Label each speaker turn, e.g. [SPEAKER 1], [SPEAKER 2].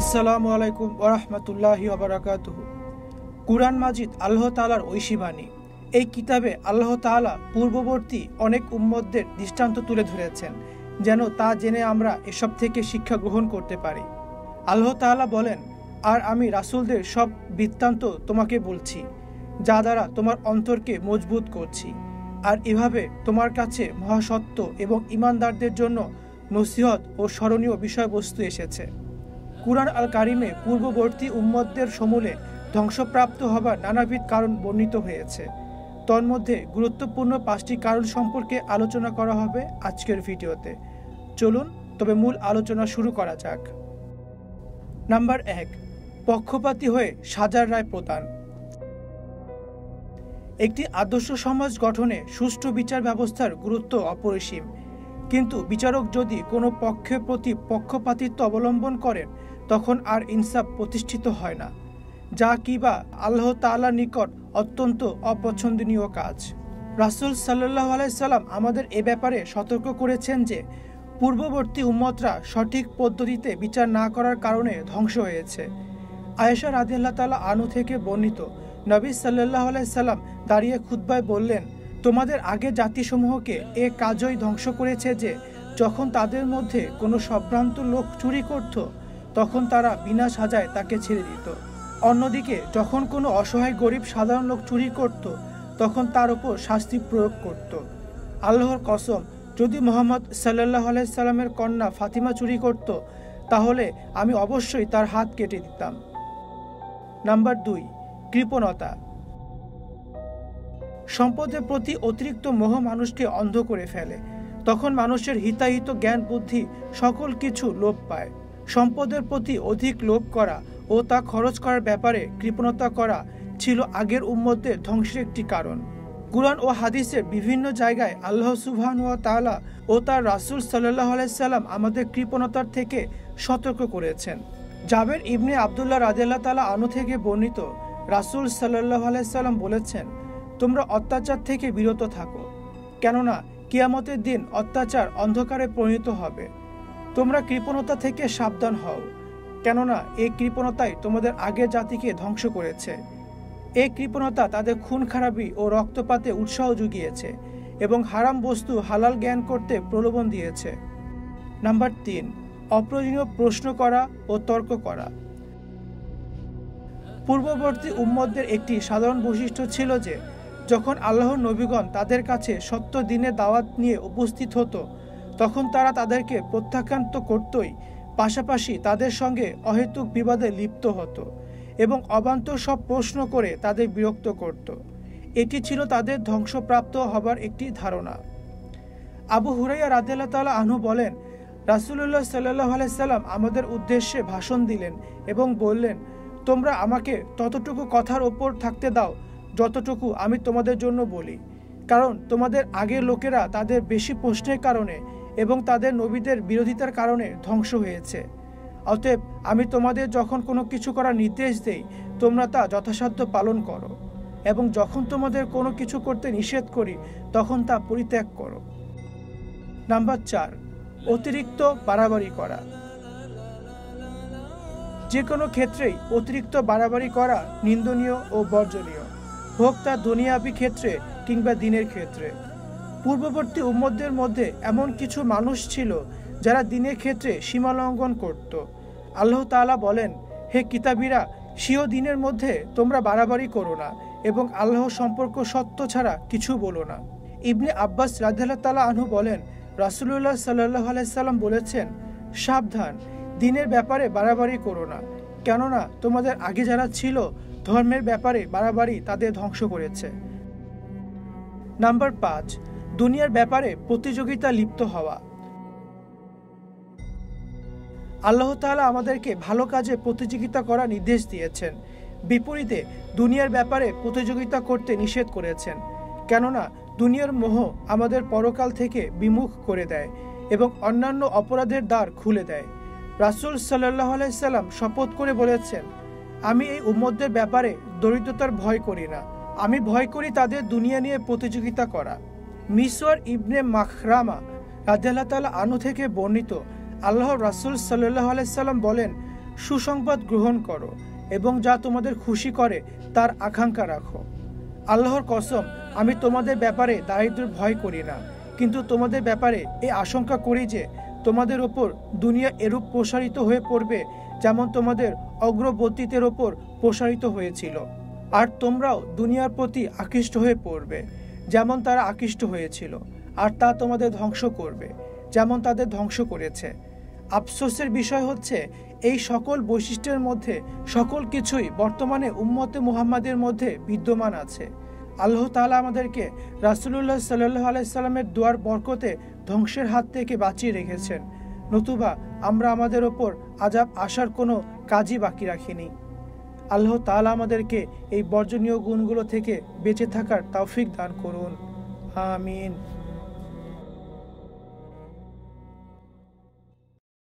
[SPEAKER 1] আসসালামু আলাইকুম ওয়া রাহমাতুল্লাহি ওয়া বারাকাতুহু। কুরআন মাজিদ আল্লাহ তাআলার ঐশী বাণী। এই কিতাবে আল্লাহ তাআলা পূর্ববর্তী অনেক উম্মতদের দৃষ্টান্ত তুলে ধরেছেন, যেন তা জেনে আমরা এসব থেকে শিক্ষা গ্রহণ করতে পারি। আল্লাহ তাআলা বলেন, আর আমি রাসূলদের সব বৃত্তান্ত তোমাকে বলছি, যা দ্বারা তোমার অন্তরকে মজবুত করছি। আর এভাবে তোমার কাছে মহাসত্য এবং ঈমানদারদের জন্য নসিহত ও স্মরণীয় বিষয়বস্তু এসেছে। কুরআন আল কারিমে পূর্ববর্তী উম্মতদের সমূলে ধ্বংসপ্রাপ্ত হবার নানাবিধ কারণ বর্ণিত হয়েছে। তন্মধ্যে গুরুত্বপূর্ণ 5টি কারণ সম্পর্কে আলোচনা করা হবে আজকের ভিডিওতে। চলুন তবে মূল আলোচনা শুরু করা যাক। নাম্বার 1, পক্ষপাতী হয়ে সাজার রায় প্রদান। একটি আদর্শ সমাজ গঠনে সুষ্ঠু বিচার ব্যবস্থার গুরুত্ব অপরিসীম, কিন্তু বিচারক যদি কোনো পক্ষের প্রতি পক্ষপাতিত্ব অবলম্বন করেন তখন আর ইনসাফ প্রতিষ্ঠিত হয় না, যা কিবা আল্লাহ তাআলার নিকট অত্যন্ত অপছন্দনীয় কাজ। রাসূল সাল্লাল্লাহু আলাইহি সাল্লাম আমাদের এ ব্যাপারে সতর্ক করেছেন যে পূর্ববর্তী উম্মতরা সঠিক পদ্ধতিতে বিচার না করার কারণে ধ্বংস হয়েছে। আয়েশা রাদিয়াল্লাহু তাআলা আনহা থেকে বর্ণিত, নবী সাল্লাল্লাহু আলাইহি সাল্লাম দাঁড়িয়ে খুতবায় বললেন, তোমাদের আগে জাতিসমূহকে এ কাজই ধ্বংস করেছে যে যখন তাদের মধ্যে কোনো সম্ভ্রান্ত লোক চুরি করত তখন তারা বিনা সাজায় তাকে ছেড়ে দিত। অন্যদিকে যখন কোনো অসহায় গরিব সাধারণ লোক চুরি করত তখন তার উপর শাস্তি প্রয়োগ করত। আল্লাহর কসম, যদি মুহাম্মদ সাল্লাল্লাহু আলাইহি সাল্লামের কন্যা ফাতিমা চুরি করত তাহলে আমি অবশ্যই তার হাত কেটে দিতাম। নাম্বার 2, কৃপণতা। সম্পদের প্রতি অতিরিক্ত মোহ মানুষকে অন্ধ করে ফেলে। তখন মানুষের হিতাহিত জ্ঞান বুদ্ধি সকল কিছু লোপ পায়। সম্পদের প্রতি অধিক লোভ করা ও তা খরচ করার ব্যাপারে কৃপণতা করা ছিল আগের উম্মতদের ধ্বংসের একটি কারণ। কুরআন ও হাদিসের বিভিন্ন জায়গায় আল্লাহ সুবহানাহু ওয়া তাআলা ও তার রাসূল সাল্লাল্লাহু আলাইহি সাল্লাম আমাদের কৃপণতার থেকে সতর্ক করেছেন। জাবের ইবনে আব্দুল্লাহ রাদিয়াল্লাহু তাআলা আনহু থেকে বর্ণিত, রাসূল সাল্লাল্লাহু আলাইহি সাল্লাম বলেছেন, তোমরা অত্যাচার থেকে বিরত থাকো, কেননা কিয়ামতের দিন অত্যাচার অন্ধকারে পরিণত হবে। তোমরা কৃপণতা থেকে সাবধান হও, কেননা এই কৃপণতাই তোমাদের আগের জাতিকে ধ্বংস করেছে। এই কৃপণতা তাদের খুন খারাপি ও রক্তপাতে উৎসাহ জুগিয়েছে এবং হারাম বস্তু হালাল জ্ঞান করতে প্রলোভন দিয়েছে। নাম্বার 3, অপ্রয়োজনীয় প্রশ্ন করা ও তর্ক করা। পূর্ববর্তী উম্মতদের একটি সাধারণ বৈশিষ্ট্য ছিল যে যখন আল্লাহর নবীগণ তাদের কাছে সত্য দিনের দাওয়াত নিয়ে উপস্থিত হতো তখন তারা তাদেরকে প্রত্যাখ্যান তো করতই, পাশাপাশি তাদের সঙ্গে অহেতুক বিবাদে লিপ্ত হতো এবং অবান্তর সব প্রশ্ন করে তাদের বিরক্ত করত। এটি ছিল তাদের ধ্বংসপ্রাপ্ত হবার একটি ধারণা। আবু হুরায়রা রাদিয়াল্লাহু তাআলা আনহু বলেন, রাসূলুল্লাহ সাল্লাল্লাহু আলাইহি সাল্লাম আমাদের উদ্দেশ্যে ভাষণ দিলেন এবং বললেন, তোমরা আমাকে ততটুকু কথার ওপর থাকতে দাও যতটুকু আমি তোমাদের জন্য বলি, কারণ তোমাদের আগের লোকেরা তাদের বেশি প্রশ্নের কারণে এবং তাদের নবীদের বিরোধিতার কারণে ধ্বংস হয়েছে। অতএব আমি তোমাদের যখন কোনো কিছু করার নির্দেশ দেই তোমরা তা যথাসাধ্য পালন করো, এবং যখন তোমাদের কোনো কিছু করতে নিষেধ করি তখন তা পরিত্যাগ করো। নাম্বার 4, অতিরিক্ত বাড়াবাড়ি করা। যে কোনো ক্ষেত্রেই অতিরিক্ত বাড়াবাড়ি করা নিন্দনীয় ও বর্জনীয়, হোক তা দুনিয়াবী ক্ষেত্রে কিংবা দিনের ক্ষেত্রে। পূর্ববর্তী উম্মতদের মধ্যে এমন কিছু মানুষ ছিল যারা দিনের ক্ষেত্রে সীমা লঙ্ঘন করত। আল্লাহ তাআলা বলেন, হে কিতাবীরা, স্বীয় দিনের মধ্যে তোমরা বাড়াবাড়ি করো না এবং আল্লাহ সম্পর্ক সত্য ছাড়া কিছু বলো না। ইবনে আব্বাস রাদিয়াল্লাহু তাআলা আনহু বলেন, রাসূলুল্লাহ সাল্লাল্লাহু আলাইহি সাল্লাম বলেছেন, সাবধান, দিনের ব্যাপারে বাড়াবাড়ি করো না, কেননা তোমাদের আগে যারা ছিল ধর্মের ব্যাপারে বাড়াবাড়ি তাদের ধ্বংস করেছে। নাম্বার 5, দুনিয়ার ব্যাপারে প্রতিযোগিতা লিপ্ত হওয়া। আল্লাহ তাআলা আমাদেরকে ভালো কাজে প্রতিযোগিতা করার নির্দেশ দিয়েছেন, বিপরীতে দুনিয়ার ব্যাপারে প্রতিযোগিতা করতে নিষেধ করেছেন, কেননা দুনিয়ার মোহ আমাদের পরকাল থেকে বিমুখ করে দেয় এবং অন্যান্য অপরাধের দ্বার খুলে দেয়। রাসূল সাল্লাল্লাহু আলাইহি সাল্লাম শপথ করে বলেছেন, আমি এই উম্মতদের ব্যাপারে দরিদ্রতার ভয় করি না, আমি ভয় করি তাদের দুনিয়া নিয়ে প্রতিযোগিতা করা। মিসওয়ার ইবনে মাখরামা রাদিয়াল্লাহু তাআলা আনহু থেকে বর্ণিত, আল্লাহর রাসূল সাল্লাল্লাহু আলাইহি সাল্লাম বলেন, সুসংবাদ গ্রহণ করো এবং যা তোমাদের খুশি করে তার আকাঙ্ক্ষা রাখো। আল্লাহর কসম, আমি তোমাদের ব্যাপারে দারিদ্র্যের ভয় করি না, কিন্তু তোমাদের ব্যাপারে এই আশঙ্কা করি যে তোমাদের ওপর দুনিয়া এরূপ প্রসারিত হয়ে পড়বে যেমন তোমাদের অগ্রবর্তীদের ওপর প্রসারিত হয়েছিল, আর তোমরাও দুনিয়ার প্রতি আকৃষ্ট হয়ে পড়বে যেমন তারা আকৃষ্ট হয়েছিল, আর তা তোমাদের ধ্বংস করবে যেমন তাদের ধ্বংস করেছে। আফসোসের বিষয় হচ্ছে এই সকল বৈশিষ্ট্যের মধ্যে সকল কিছুই বর্তমানে উম্মতে মুহাম্মাদের মধ্যে বিদ্যমান আছে। আল্লাহ তাআলা আমাদেরকে রাসূলুল্লাহ সাল্লাল্লাহু আলাইহি সাল্লামের দুয়ার বরকতে ধ্বংসের হাত থেকে বাঁচিয়ে রেখেছেন, নতুবা আমরা আমাদের ওপর আযাব আসার কোনো কাজই বাকি রাখিনি। আল্লাহ তাআলা আমাদেরকে এই বর্জনীয় গুণগুলো থেকে বেঁচে থাকার তৌফিক দান করুন। আমিন।